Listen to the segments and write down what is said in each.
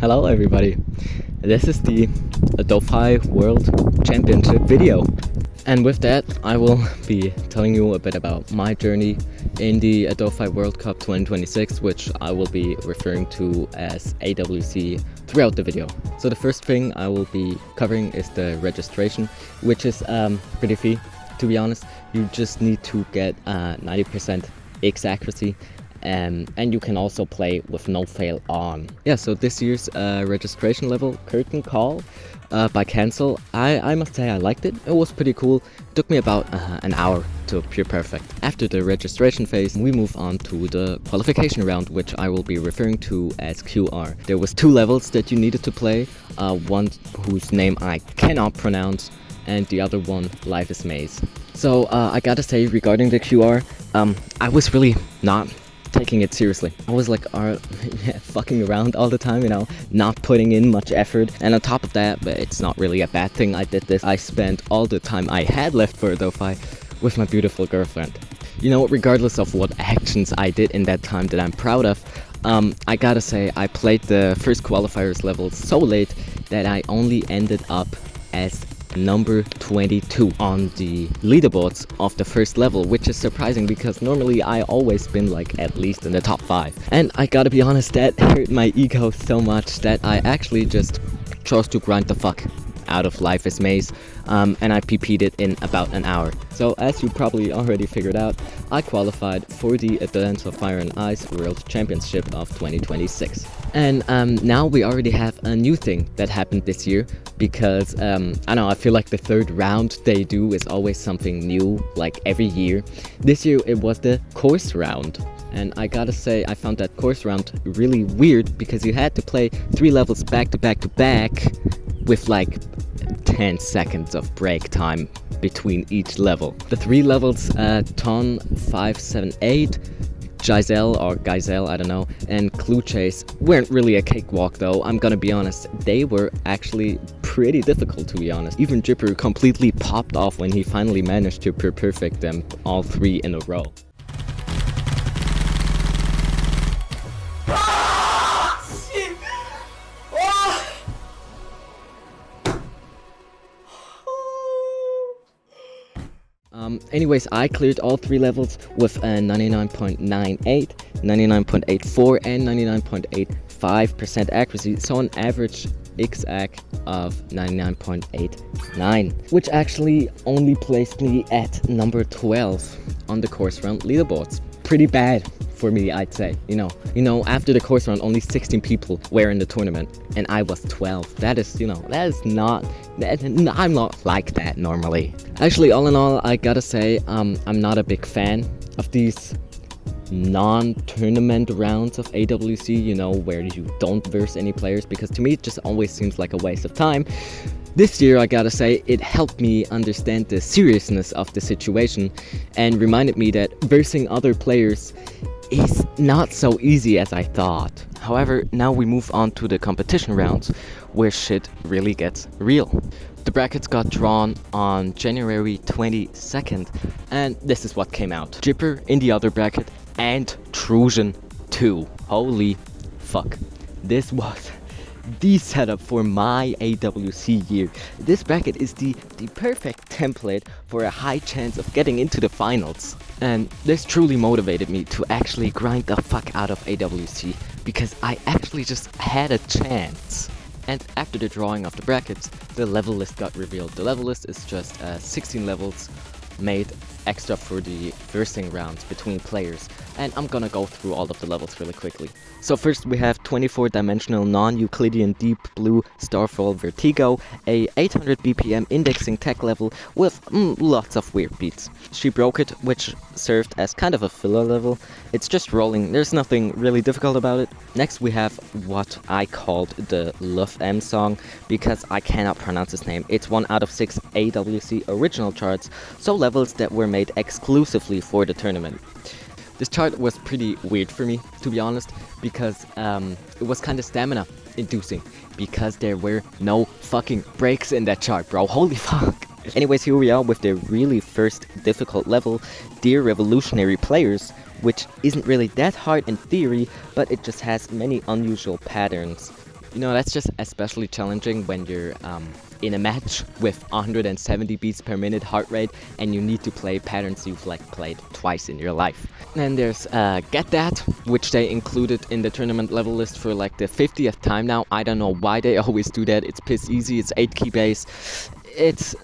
Hello everybody, this is the Adofai World Championship video. And with that, I will be telling you a bit about my journey in the Adofai World Cup 2026, which I will be referring to as AWC throughout the video. So the first thing I will be covering is the registration, which is pretty free, to be honest. You just need to get 90% X accuracy. And you can also play with no fail on. Yeah, so this year's registration level, Curtain Call by Cancel, I must say I liked it. It was pretty cool. It took me about an hour to pure perfect. After the registration phase, we move on to the qualification round, which I will be referring to as QR. There was 2 levels that you needed to play, one whose name I cannot pronounce, and the other one, Life is Maze. So I gotta say, regarding the QR, I was really not taking it seriously. I was like fucking around all the time, you know, not putting in much effort. And on top of that, but it's not really a bad thing I did this, I spent all the time I had left for Adofai with my beautiful girlfriend. You know, regardless of what actions I did in that time that I'm proud of, I gotta say I played the first qualifiers level so late that I only ended up as number 22 on the leaderboards of the first level, which is surprising because normally I always been like at least in the top 5. And I gotta be honest, that hurt my ego so much that I actually just chose to grind the fuck out of Life is Maze, and I PP'd it in about an hour. So as you probably already figured out, I qualified for the Advance of Fire and Ice World Championship of 2026. And now we already have a new thing that happened this year, because I don't know, I feel like the third round they do is always something new, like every year. This year it was the course round. And I gotta say, I found that course round really weird because you had to play 3 levels back to back to back with like 10 seconds of break time between each level. The 3 levels, Ton 578, Giselle, I don't know, and Clue Chase weren't really a cakewalk though, I'm gonna be honest. They were actually pretty difficult, to be honest. Even Jipper completely popped off when he finally managed to perfect them all 3 in a row. Anyways, I cleared all 3 levels with a 99.98, 99.84 and 99.85% accuracy, so an average XAC of 99.89, which actually only placed me at number 12 on the course round leaderboards. Pretty bad for me, I'd say. You know, after the course round, only 16 people were in the tournament, and I was 12. That is, I'm not like that normally. Actually, all in all, I gotta say, I'm not a big fan of these non-tournament rounds of AWC, you know, where you don't verse any players, because to me it just always seems like a waste of time. This year, I gotta say, it helped me understand the seriousness of the situation and reminded me that versing other players is not so easy as I thought. However, now we move on to the competition rounds, where shit really gets real. The brackets got drawn on January 22nd, and this is what came out. Jipper in the other bracket, and Trujan 2. Holy fuck. This was the setup for my AWC year. This bracket is the perfect template for a high chance of getting into the finals. And this truly motivated me to actually grind the fuck out of AWC, because I actually just had a chance. And after the drawing of the brackets, the level list got revealed. The level list is just 16 levels made extra for the versing rounds between players, and I'm gonna go through all of the levels really quickly. So first we have 24-dimensional non-Euclidean deep blue Starfall Vertigo, a 800 BPM indexing tech level with lots of weird beats. She Broke It, which served as kind of a filler level. It's just rolling, there's nothing really difficult about it. Next we have what I called the lmao song, because I cannot pronounce his name. It's 1 out of 6 AWC original charts, so levels that were made exclusively for the tournament. This chart was pretty weird for me, to be honest, because it was kind of stamina inducing, because there were no fucking breaks in that chart, bro. Holy fuck. Anyways, here we are with the really first difficult level, Dear Revolutionary Players, which isn't really that hard in theory, but it just has many unusual patterns You know, that's just especially challenging when you're in a match with 170 beats per minute heart rate and you need to play patterns you've like played twice in your life. Then there's Get That, which they included in the tournament level list for like the 50th time now. I don't know why they always do that. It's piss easy, it's 8 key base. It's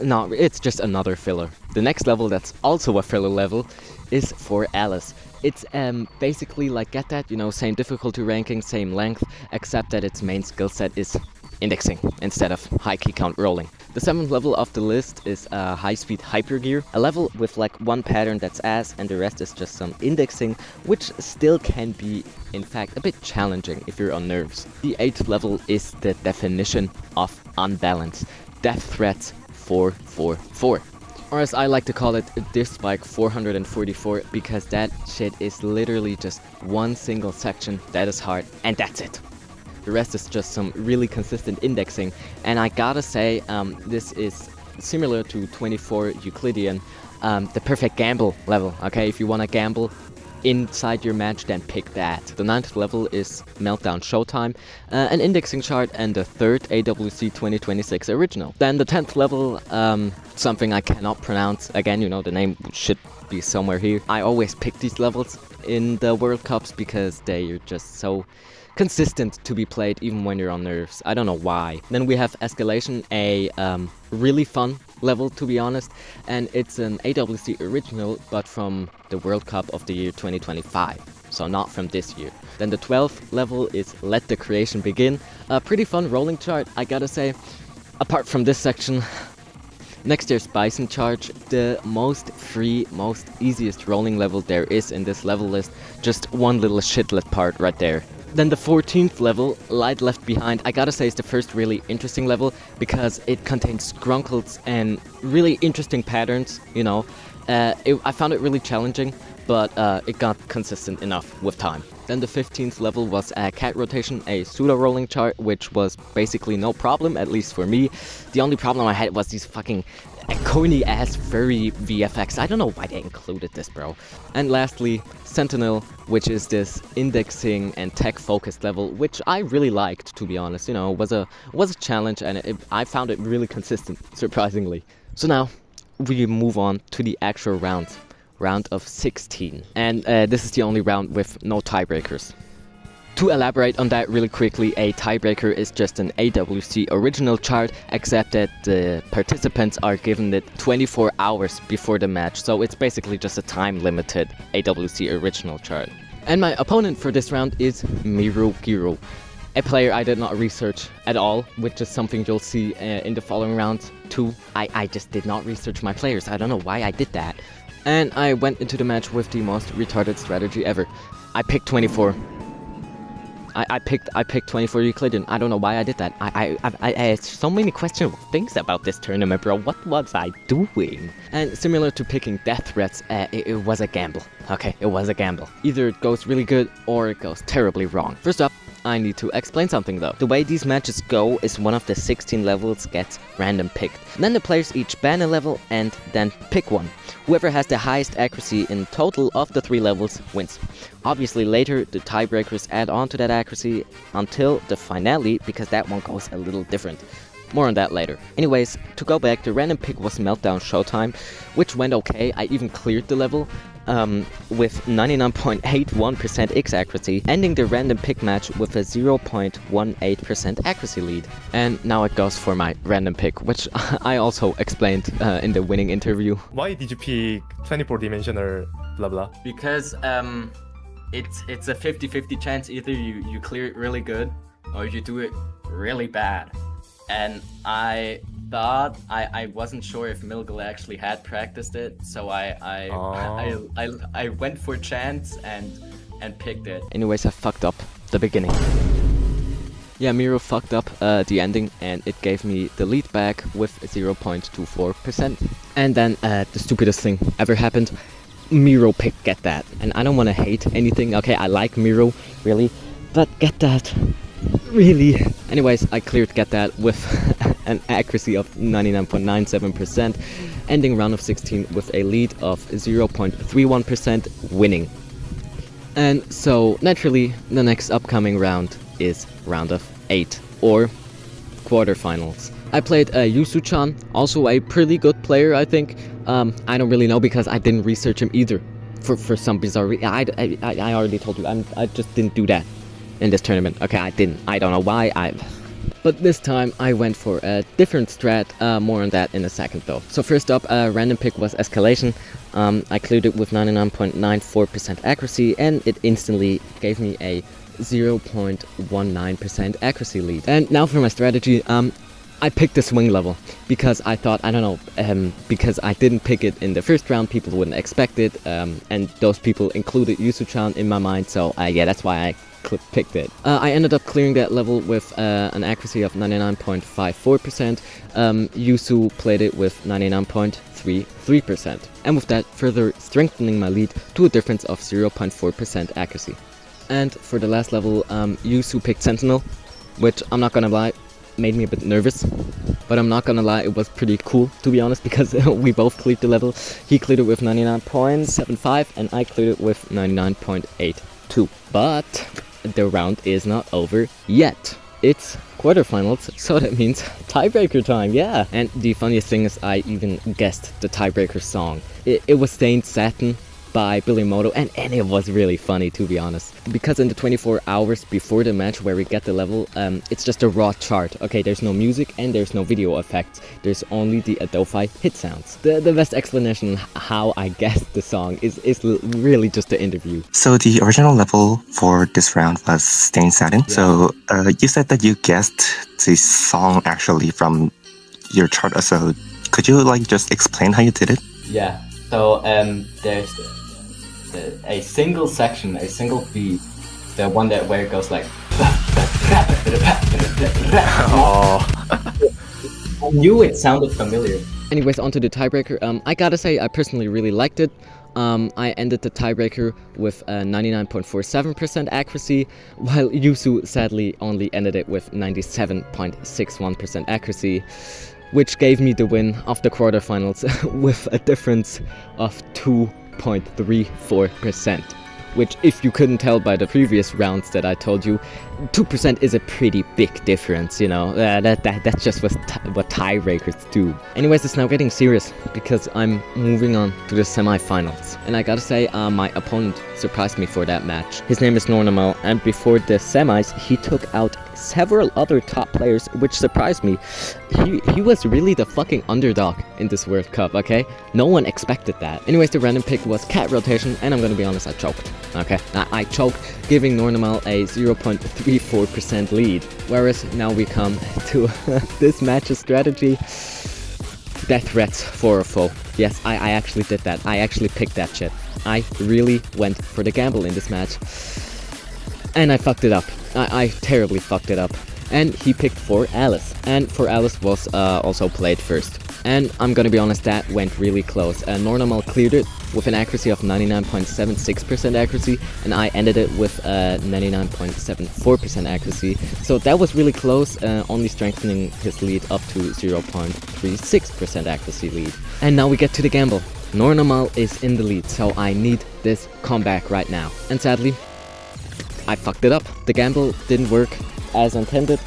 just another filler. The next level that's also a filler level is for Alice. It's basically like Get That, you know, same difficulty ranking, same length, except that its main skill set is indexing instead of high key count rolling. The 7th level of the list is High Speed Hyper Gear, a level with like one pattern that's ass and the rest is just some indexing, which still can be in fact a bit challenging if you're on nerves. The 8th level is the definition of unbalance. Death Threats 444. Or as I like to call it, Diff Spike 444, because that shit is literally just one single section that is hard, and that's it. The rest is just some really consistent indexing, and I gotta say, this is similar to 24 Euclidean, the perfect gamble level, okay? If you wanna gamble inside your match, then pick that. The 9th level is Meltdown Showtime, an indexing chart, and the 3rd AWC 2026 original. Then the 10th level, something I cannot pronounce. Again, you know, the name should be somewhere here. I always pick these levels in the World Cups because they are just so consistent to be played even when you're on nerves. I don't know why. Then we have Escalation, a really fun level to be honest, and it's an AWC original but from the World Cup of the year 2025, so not from this year. Then the 12th level is Let the Creation Begin, a pretty fun rolling chart, I gotta say, apart from this section. Next there's Bison Charge, the most free, most easiest rolling level there is in this level list, just one little shitlet part right there. Then the 14th level, Light Left Behind, I gotta say is the first really interesting level because it contains grunkles and really interesting patterns, you know. I found it really challenging, but it got consistent enough with time. Then the 15th level was Cat Rotation, a pseudo-rolling chart, which was basically no problem, at least for me. The only problem I had was these fucking corny-ass furry VFX. I don't know why they included this, bro. And lastly, Sentinel, which is this indexing and tech-focused level, which I really liked, to be honest. You know, was a challenge, and I found it really consistent, surprisingly. So now, we move on to the actual round of 16. And this is the only round with no tiebreakers. To elaborate on that really quickly, a tiebreaker is just an AWC original chart, except that the participants are given it 24 hours before the match, so it's basically just a time-limited AWC original chart. And my opponent for this round is Miru Giro, a player I did not research at all, which is something you'll see in the following rounds too. I just did not research my players, I don't know why I did that. And I went into the match with the most retarded strategy ever. I picked 24. I picked 24 Euclidean. I don't know why I did that. I had so many questionable things about this tournament, bro. What was I doing? And similar to picking Death Threats, it was a gamble. Okay, it was a gamble. Either it goes really good or it goes terribly wrong. First up, I need to explain something though. The way these matches go is one of the 16 levels gets random picked. Then the players each ban a level and then pick one. Whoever has the highest accuracy in total of the 3 levels wins. Obviously later the tiebreakers add on to that accuracy until the finale, because that one goes a little different. More on that later. Anyways, to go back, the random pick was Meltdown Showtime, which went okay. I even cleared the level with 99.81% X accuracy, ending the random pick match with a 0.18% accuracy lead. And now it goes for my random pick, which I also explained in the winning interview. Why did you pick 24-dimensional blah blah? Because it's a 50-50 chance, either you clear it really good or you do it really bad. And I thought I wasn't sure if Milgal actually had practiced it, so I went for chance and picked it. Anyways, I fucked up the beginning. Yeah, Miro fucked up the ending, and it gave me the lead back with 0.24%. And then the stupidest thing ever happened. Miro picked Get That, and I don't want to hate anything. Okay, I like Miro, really, but Get That. Really? Anyways, I cleared Get That with an accuracy of 99.97%, ending round of 16 with a lead of 0.31%, winning. And so, naturally, the next upcoming round is round of 8. or quarterfinals. I played Yusu-chan, also a pretty good player, I think. I don't really know because I didn't research him either. For some bizarre reason. I already told you, I just didn't do that in this tournament. Okay, I didn't. I don't know why. But this time I went for a different strat. More on that in a second though. So first up, random pick was Escalation. I cleared it with 99.94% accuracy, and it instantly gave me a 0.19% accuracy lead. And now for my strategy, I picked the swing level because I thought, I don't know, because I didn't pick it in the first round, people wouldn't expect it, and those people included Yusu-chan in my mind, so yeah, that's why I picked it. I ended up clearing that level with an accuracy of 99.54%. Yusu played it with 99.33%, and with that further strengthening my lead to a difference of 0.4% accuracy. And for the last level, Yusu picked Sentinel, which I'm not gonna lie, made me a bit nervous, but I'm not gonna lie, it was pretty cool to be honest, because we both cleared the level. He cleared it with 99.75 and I cleared it with 99.82. But the round is not over yet. It's quarterfinals, so that means tiebreaker time, yeah! And the funniest thing is I even guessed the tiebreaker song. It was Stained Satin by Billy Moto, and it was really funny to be honest, because in the 24 hours before the match where we get the level, it's just a raw chart. Okay, there's no music and there's no video effects, there's only the Adofai hit sounds. The best explanation how I guessed the song is really just the interview. So the original level for this round was Stained Satin. Yeah. So you said that you guessed the song actually from your chart, so could you like just explain how you did it? Yeah, so there's a single section, a single beat, the one that where it goes like Oh. I knew it sounded familiar. Anyways, onto the tiebreaker. I gotta say I personally really liked it. I ended the tiebreaker with 99.47% accuracy, while Yusu sadly only ended it with 97.61% accuracy, which gave me the win of the quarterfinals with a difference of 2.34%, which, if you couldn't tell by the previous rounds that I told you, 2% is a pretty big difference, you know. That's just what tiebreakers do. Anyways, it's now getting serious because I'm moving on to the semi-finals, and I gotta say, my opponent surprised me for that match. His name is lmao, and before the semis, he took out several other top players, which surprised me. He was really the fucking underdog in this World Cup, okay? No one expected that. Anyways, the random pick was cat rotation, and I'm gonna be honest, I choked, okay? I choked, giving lmao a 0.34% lead. Whereas now we come to this match's strategy. Death threats for a foe. Yes, I actually did that. I actually picked that shit. I really went for the gamble in this match. And I fucked it up. I terribly fucked it up. And he picked for Alice. And for Alice was also played first. And I'm gonna be honest, that went really close. lmao cleared it with an accuracy of 99.76% accuracy, and I ended it with 99.74% accuracy. So that was really close, only strengthening his lead up to 0.36% accuracy lead. And now we get to the gamble. lmao is in the lead, so I need this comeback right now. And sadly, I fucked it up. The gamble didn't work as intended,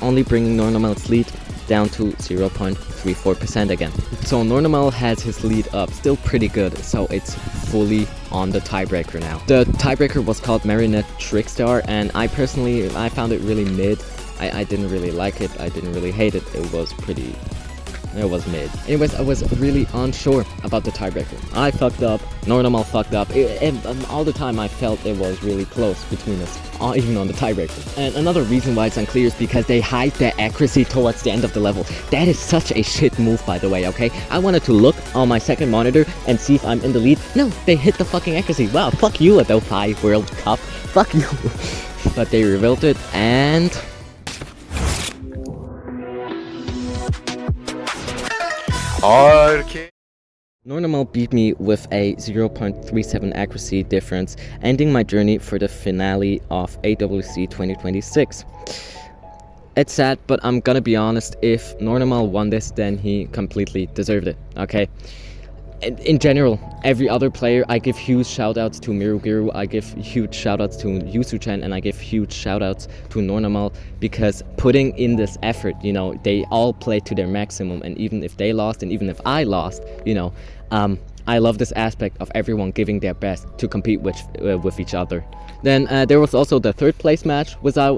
only bringing lmao's lead down to 0.34% again. So lmao has his lead up, still pretty good, so it's fully on the tiebreaker now. The tiebreaker was called Marionette Trickstar, and I found it really mid. I didn't really like it, I didn't really hate it, it was mid. Anyways, I was really unsure about the tiebreaker. I fucked up, lmao fucked up, and all the time I felt it was really close between us, even on the tiebreaker. And another reason why it's unclear is because they hide their accuracy towards the end of the level. That is such a shit move, by the way, okay? I wanted to look on my second monitor and see if I'm in the lead. No, they hit the fucking accuracy. Wow, fuck you, Adofai World Cup. Fuck you. But they revealed it, and Okay. lmao beat me with a 0.37 accuracy difference, ending my journey for the finale of AWC 2026. It's sad, but I'm gonna be honest, if lmao won this, then he completely deserved it, okay? in general, every other player, I give huge shoutouts to Mirugiru, I give huge shoutouts to Yusu-chan, and I give huge shoutouts to Nornamal, because putting in this effort, you know, they all played to their maximum, and even if they lost, and even if I lost, you know, I love this aspect of everyone giving their best to compete with each other. Then there was also the third place match, which I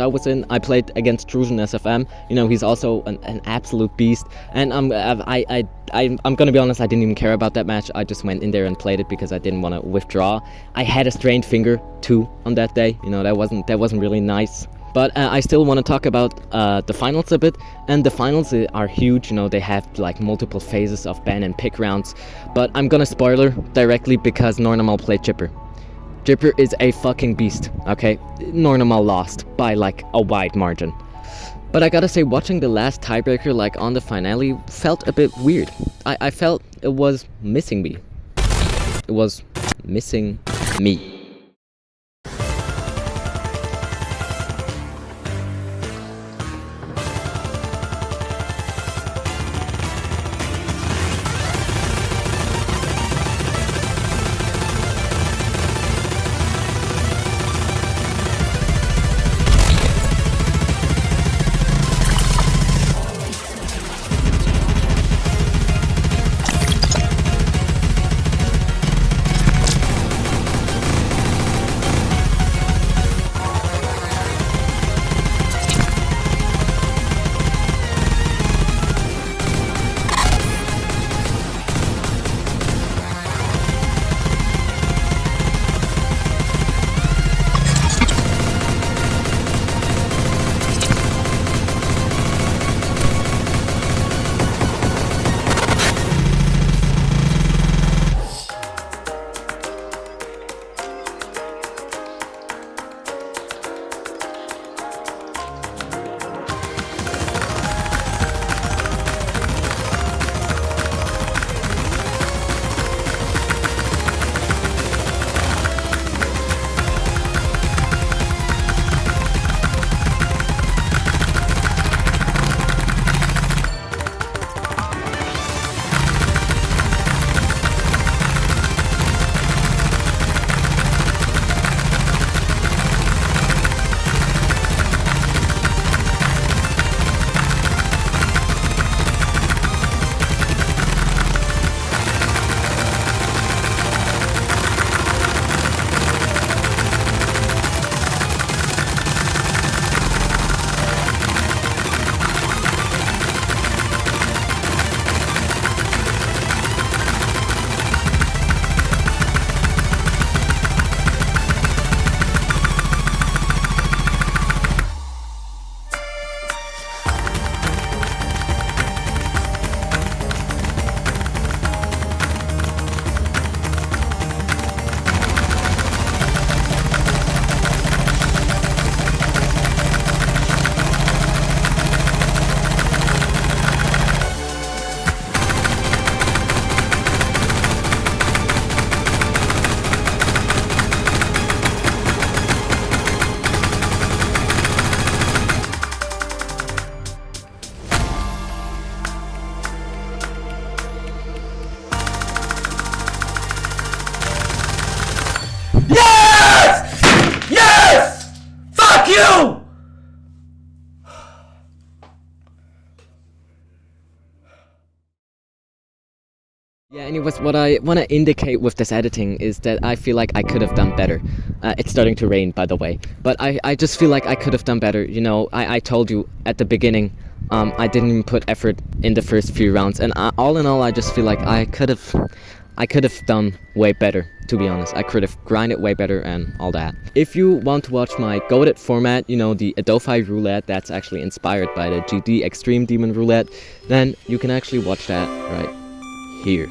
was in. I played against Trujan SFM. You know, he's also an absolute beast. And I'm gonna be honest, I didn't even care about that match. I just went in there and played it because I didn't want to withdraw. I had a strained finger too on that day. You know, that wasn't really nice. But I still want to talk about the finals a bit, and the finals are huge. You know, they have like multiple phases of ban and pick rounds, but I'm gonna spoiler directly because Nornamal played Chipper. Chipper is a fucking beast, okay? Nornamal lost by like a wide margin. But I gotta say, watching the last tiebreaker like on the finale felt a bit weird. I felt it was missing me. It was missing me. Yeah, anyways, what I want to indicate with this editing is that I feel like I could have done better. It's starting to rain, by the way. But I just feel like I could have done better. You know, I told you at the beginning, I didn't even put effort in the first few rounds. And all in all, I just feel like I could have done way better, to be honest. I could have grinded way better and all that. If you want to watch my goated format, you know, the Adofai roulette that's actually inspired by the GD Extreme Demon roulette, then you can actually watch that right here.